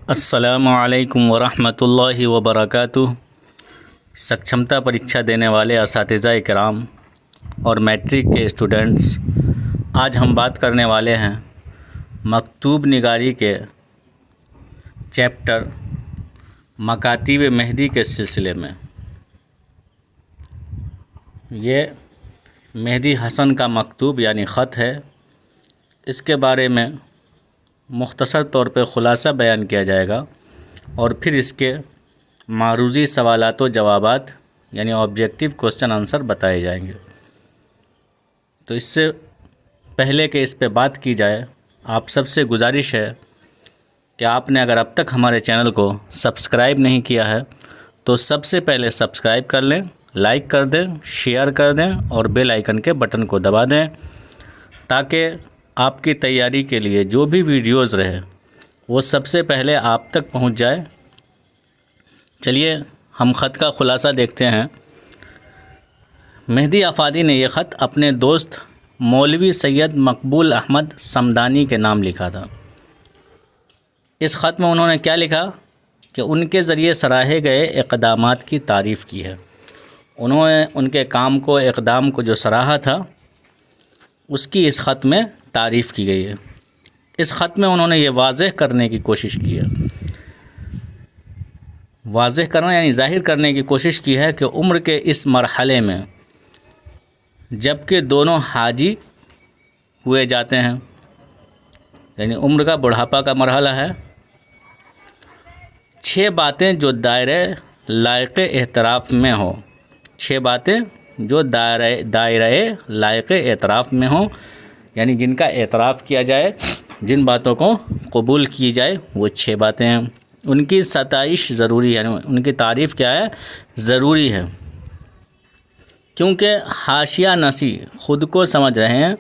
السلام علیکم ورحمۃ اللہ وبرکاتہ۔ سکشمتا پریکشا دینے والے اساتذہ کرام اور میٹرک کے اسٹوڈنٹس، آج ہم بات کرنے والے ہیں مکتوب نگاری کے چیپٹر مکاتیب مہدی کے سلسلے میں۔ یہ مہدی حسن کا مکتوب یعنی خط ہے۔ اس کے بارے میں مختصر طور پہ خلاصہ بیان کیا جائے گا اور پھر اس کے معروضی سوالات و جوابات یعنی آبجیکٹیو کوسچن آنسر بتائے جائیں گے۔ تو اس سے پہلے کہ اس پہ بات کی جائے، آپ سب سے گزارش ہے کہ آپ نے اگر اب تک ہمارے چینل کو سبسکرائب نہیں کیا ہے تو سب سے پہلے سبسکرائب کر لیں، لائک کر دیں، شیئر کر دیں اور بیل آئیکن کے بٹن کو دبا دیں تاکہ آپ کی تیاری کے لیے جو بھی ویڈیوز رہے وہ سب سے پہلے آپ تک پہنچ جائے۔ چلیے ہم خط کا خلاصہ دیکھتے ہیں۔ مہدی آفادی نے یہ خط اپنے دوست مولوی سید مقبول احمد صمدانی کے نام لکھا تھا۔ اس خط میں انہوں نے کیا لکھا کہ ان کے ذریعے سراہے گئے اقدامات کی تعریف کی ہے۔ انہوں نے ان کے کام کو، اقدام کو جو سراہا تھا، اس کی اس خط میں تعریف کی گئی ہے۔ اس خط میں انہوں نے یہ واضح کرنے کی کوشش کی ہے، واضح کرنا یعنی ظاہر کرنے کی کوشش کی ہے کہ عمر کے اس مرحلے میں جب کہ دونوں حاجی ہوئے جاتے ہیں، یعنی عمر کا بڑھاپا کا مرحلہ ہے، 6 باتیں جو دائرۂ لائق اعتراف میں ہوں، 6 باتیں جو دائرۂ لائق اعتراف میں ہوں، یعنی جن کا اعتراف کیا جائے، جن باتوں کو قبول کی جائے، وہ 6 باتیں ہیں۔ ان کی ستائش ضروری ہے، یعنی ان کی تعریف کیا ہے؟ ضروری ہے، کیونکہ حاشیہ نسی خود کو سمجھ رہے ہیں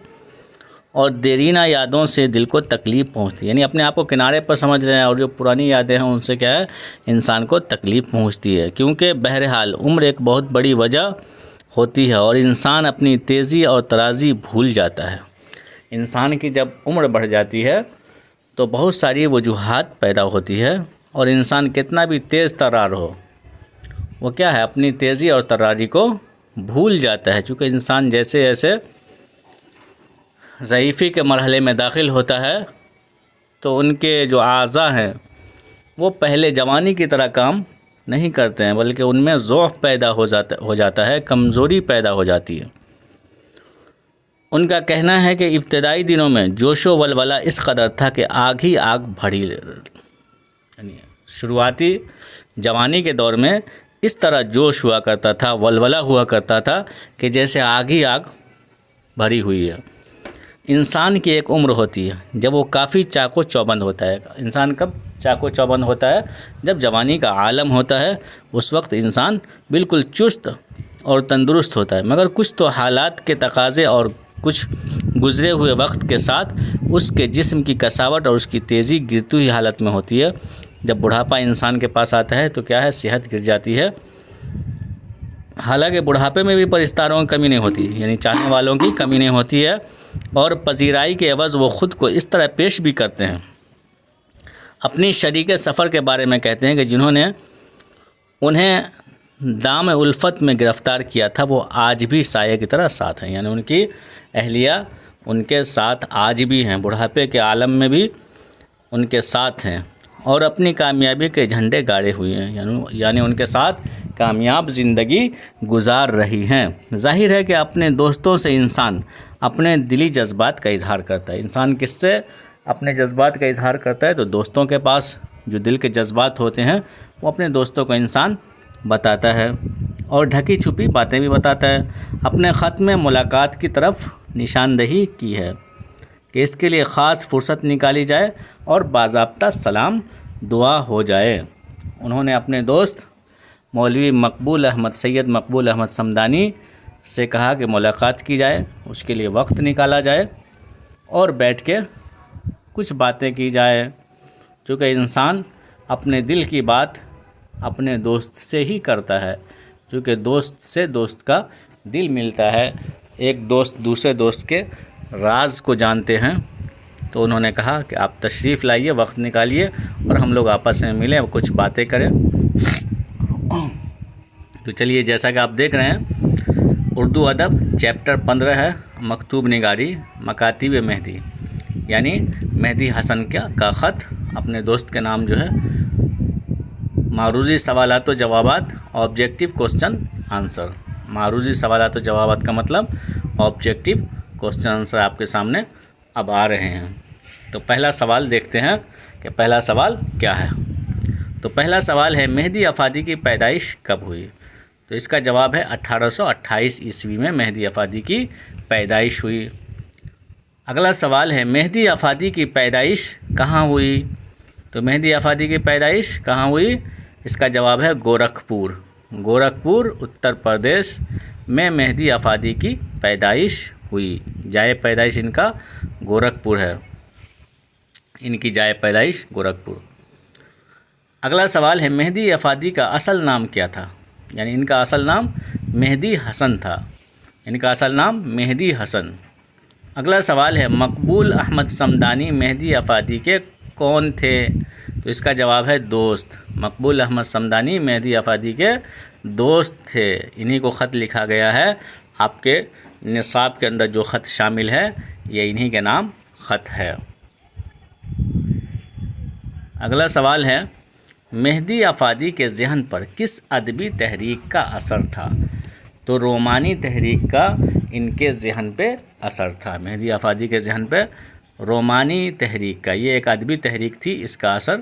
اور دیرینہ یادوں سے دل کو تکلیف پہنچتی ہے، یعنی اپنے آپ کو کنارے پر سمجھ رہے ہیں اور جو پرانی یادیں ہیں ان سے کیا ہے؟ انسان کو تکلیف پہنچتی ہے، کیونکہ بہرحال عمر ایک بہت بڑی وجہ ہوتی ہے اور انسان اپنی تیزی اور ترازی بھول جاتا ہے۔ انسان کی جب عمر بڑھ جاتی ہے تو بہت ساری وجوہات پیدا ہوتی ہے اور انسان کتنا بھی تیز ترار ہو، وہ کیا ہے؟ اپنی تیزی اور تراری کو بھول جاتا ہے، چونکہ انسان جیسے جیسے ضعیفی کے مرحلے میں داخل ہوتا ہے تو ان کے جو اعضاء ہیں وہ پہلے جوانی کی طرح کام نہیں کرتے ہیں، بلکہ ان میں ضعف پیدا ہو جاتا ہے، کمزوری پیدا ہو جاتی ہے۔ ان کا کہنا ہے کہ ابتدائی دنوں میں جوش و ولولہ اس قدر تھا کہ آگ ہی آگ بھڑی، یعنی شروعاتی جوانی کے دور میں اس طرح جوش ہوا کرتا تھا، ولولہ ہوا کرتا تھا کہ جیسے آگ ہی آگ بھری ہوئی ہے۔ انسان کی ایک عمر ہوتی ہے جب وہ کافی چاق و چوبند ہوتا ہے۔ انسان کب چاق و چوبند ہوتا ہے؟ جب جوانی کا عالم ہوتا ہے، اس وقت انسان بالکل چست اور تندرست ہوتا ہے، مگر کچھ تو حالات کے تقاضے اور کچھ گزرے ہوئے وقت کے ساتھ اس کے جسم کی کساوٹ اور اس کی تیزی گرتی ہوئی حالت میں ہوتی ہے۔ جب بڑھاپا انسان کے پاس آتا ہے تو کیا ہے؟ صحت گر جاتی ہے۔ حالانکہ بڑھاپے میں بھی پرستاروں کی کمی نہیں ہوتی، یعنی چاہنے والوں کی کمی نہیں ہوتی ہے، اور پذیرائی کے عوض وہ خود کو اس طرح پیش بھی کرتے ہیں۔ اپنی شریک سفر کے بارے میں کہتے ہیں کہ جنہوں نے انہیں دام الفت میں گرفتار کیا تھا وہ آج بھی سایہ کی طرح ساتھ ہیں، یعنی ان کی اہلیہ ان کے ساتھ آج بھی ہیں، بڑھاپے کے عالم میں بھی ان کے ساتھ ہیں اور اپنی کامیابی کے جھنڈے گاڑے ہوئے ہیں، یعنی ان کے ساتھ کامیاب زندگی گزار رہی ہیں۔ ظاہر ہے کہ اپنے دوستوں سے انسان اپنے دلی جذبات کا اظہار کرتا ہے۔ انسان کس سے اپنے جذبات کا اظہار کرتا ہے؟ تو دوستوں کے پاس جو دل کے جذبات ہوتے ہیں وہ اپنے دوستوں کو انسان بتاتا ہے اور ڈھکی چھپی باتیں بھی بتاتا ہے۔ اپنے خط میں ملاقات کی طرف نشاندہی کی ہے کہ اس کے لیے خاص فرصت نکالی جائے اور باضابطہ سلام دعا ہو جائے۔ انہوں نے اپنے دوست مولوی سید مقبول احمد صمدانی سے کہا کہ ملاقات کی جائے، اس کے لیے وقت نکالا جائے اور بیٹھ کے کچھ باتیں کی جائے، چونکہ انسان اپنے دل کی بات اپنے دوست سے ہی کرتا ہے، چونکہ دوست سے دوست کا دل ملتا ہے، ایک دوست دوسرے دوست کے راز کو جانتے ہیں۔ تو انہوں نے کہا کہ آپ تشریف لائیے، وقت نکالیے اور ہم لوگ آپس میں ملیں اور کچھ باتیں کریں۔ تو چلیے، جیسا کہ آپ دیکھ رہے ہیں اردو ادب چیپٹر 15 ہے مکتوب نگاری مکاتیب مہدی، یعنی مہدی حسن کا خط، اپنے دوست کے نام جو ہے، معروضی سوالات و جوابات آبجیکٹیو کوسچن آنسر۔ معروضی سوالات و جوابات کا مطلب آبجیکٹیو کوسچن آنسر آپ کے سامنے اب آ رہے ہیں۔ تو پہلا سوال دیکھتے ہیں کہ پہلا سوال کیا ہے۔ تو پہلا سوال ہے مہدی افادی کی پیدائش کب ہوئی؟ تو اس کا جواب ہے 1828 عیسوی میں مہدی افادی کی پیدائش ہوئی۔ اگلا سوال ہے مہدی افادی کی پیدائش کہاں ہوئی؟ تو مہدی افادی کی پیدائش کہاں ہوئی؟ اس کا جواب ہے گورکھپور۔ گورکھپور اتر پردیش میں مہدی افادی کی پیدائش ہوئی۔ جائے پیدائش ان کا گورکھپور ہے، ان کی جائے پیدائش گورکھپور۔ اگلا سوال ہے مہدی افادی کا اصل نام کیا تھا؟ یعنی ان کا اصل نام مہدی حسن تھا، ان کا اصل نام مہدی حسن۔ اگلا سوال ہے مقبول احمد صمدانی مہدی افادی کے کون تھے؟ تو اس کا جواب ہے دوست۔ مقبول احمد صمدانی مہدی افادی کے دوست تھے، انہی کو خط لکھا گیا ہے۔ آپ کے نصاب کے اندر جو خط شامل ہے یہ انہی کے نام خط ہے۔ اگلا سوال ہے مہدی افادی کے ذہن پر کس ادبی تحریک کا اثر تھا؟ تو رومانی تحریک کا ان کے ذہن پہ اثر تھا۔ مہدی افادی کے ذہن پہ رومانی تحریک کا، یہ ایک ادبی تحریک تھی، اس کا اثر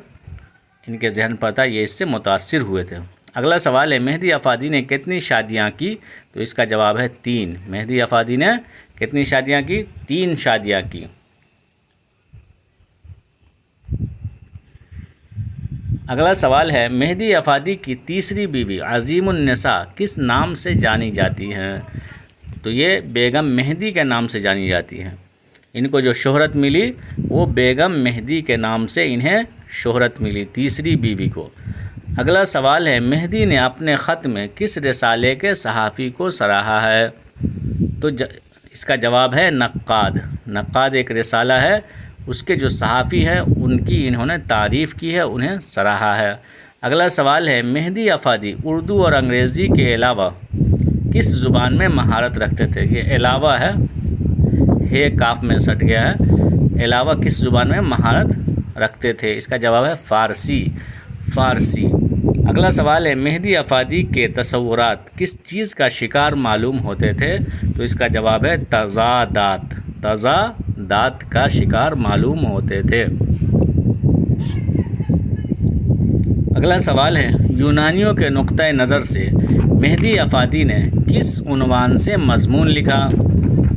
ان کے ذہن پر تھا، یہ اس سے متاثر ہوئے تھے۔ اگلا سوال ہے مہدی افادی نے کتنی شادیاں کی؟ تو اس کا جواب ہے 3۔ مہدی افادی نے کتنی شادیاں کی؟ 3 شادیاں کی۔ اگلا سوال ہے مہدی افادی کی تیسری بیوی عظیم النساء کس نام سے جانی جاتی ہیں؟ تو یہ بیگم مہدی کے نام سے جانی جاتی ہیں۔ ان کو جو شہرت ملی وہ بیگم مہدی کے نام سے انہیں شہرت ملی، تیسری بیوی کو۔ اگلا سوال ہے مہدی نے اپنے خط میں کس رسالے کے صحافی کو سراہا ہے؟ تو اس کا جواب ہے نقاد۔ نقاد ایک رسالہ ہے، اس کے جو صحافی ہیں ان کی انہوں نے تعریف کی ہے، انہیں سراہا ہے۔ اگلا سوال ہے مہدی افادی اردو اور انگریزی کے علاوہ کس زبان میں مہارت رکھتے تھے؟ یہ علاوہ ہے کاف میں سٹ گیا ہے، علاوہ کس زبان میں مہارت رکھتے تھے؟ اس کا جواب ہے فارسی۔ فارسی۔ اگلا سوال ہے مہدی افادی کے تصورات کس چیز کا شکار معلوم ہوتے تھے؟ تو اس کا جواب ہے تضادات۔ تضادات کا شکار معلوم ہوتے تھے۔ اگلا سوال ہے یونانیوں کے نقطہ نظر سے مہدی افادی نے کس عنوان سے مضمون لکھا؟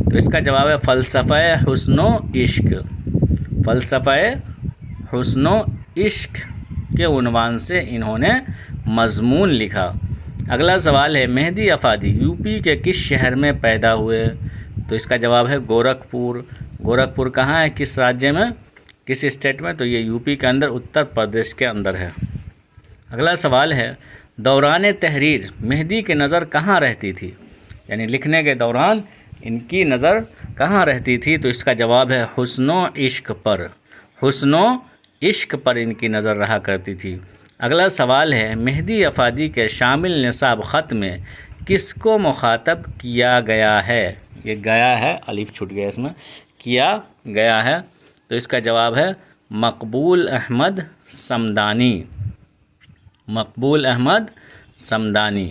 تو اس کا جواب ہے فلسفہ حسن و عشق۔ فلسفہ حسن و عشق کے عنوان سے انہوں نے مضمون لکھا۔ اگلا سوال ہے مہدی افادی یو پی کے کس شہر میں پیدا ہوئے؟ تو اس کا جواب ہے گورکھپور۔ گورکھپور کہاں ہے، کس راجیہ میں، کس اسٹیٹ میں؟ تو یہ یو پی کے اندر، اتر پردیش کے اندر ہے۔ اگلا سوال ہے دوران تحریر مہدی کی نظر کہاں رہتی تھی؟ یعنی لکھنے کے دوران ان کی نظر کہاں رہتی تھی؟ تو اس کا جواب ہے حسن و عشق پر۔ حسن و عشق پر ان کی نظر رہا کرتی تھی۔ اگلا سوال ہے مہدی افادی کے شامل نصاب خط میں کس کو مخاطب کیا گیا ہے؟ یہ گیا ہے، الف چھوٹ گیا اس میں، کیا گیا ہے، تو اس کا جواب ہے مقبول احمد صمدانی۔ مقبول احمد صمدانی۔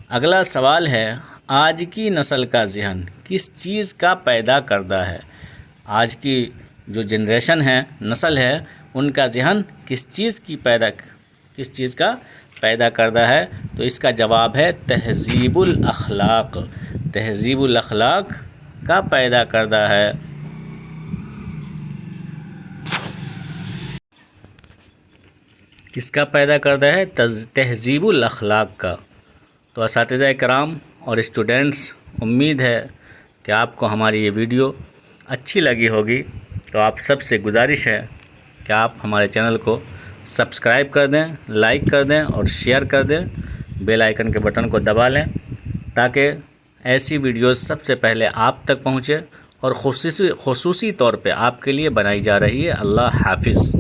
اگلا سوال ہے آج کی نسل کا ذہن کس چیز کا پیدا کردہ ہے؟ آج کی جو جنریشن ہے، نسل ہے، ان کا ذہن کس چیز کا پیدا کردہ ہے؟ تو اس کا جواب ہے تہذیب الاخلاق۔ تہذیب الاخلاق کا پیدا کردہ ہے۔ کس کا پیدا کردہ ہے؟ تہذیب الاخلاق کا۔ تو اساتذہ کرام اور اسٹوڈنٹس، امید ہے کہ آپ کو ہماری یہ ویڈیو اچھی لگی ہوگی۔ تو آپ سب سے گزارش ہے کہ آپ ہمارے چینل کو سبسکرائب کر دیں، لائک کر دیں اور شیئر کر دیں، بیل آئیکن کے بٹن کو دبا لیں تاکہ ایسی ویڈیوز سب سے پہلے آپ تک پہنچے اور خصوصی طور پہ آپ کے لیے بنائی جا رہی ہے۔ اللہ حافظ۔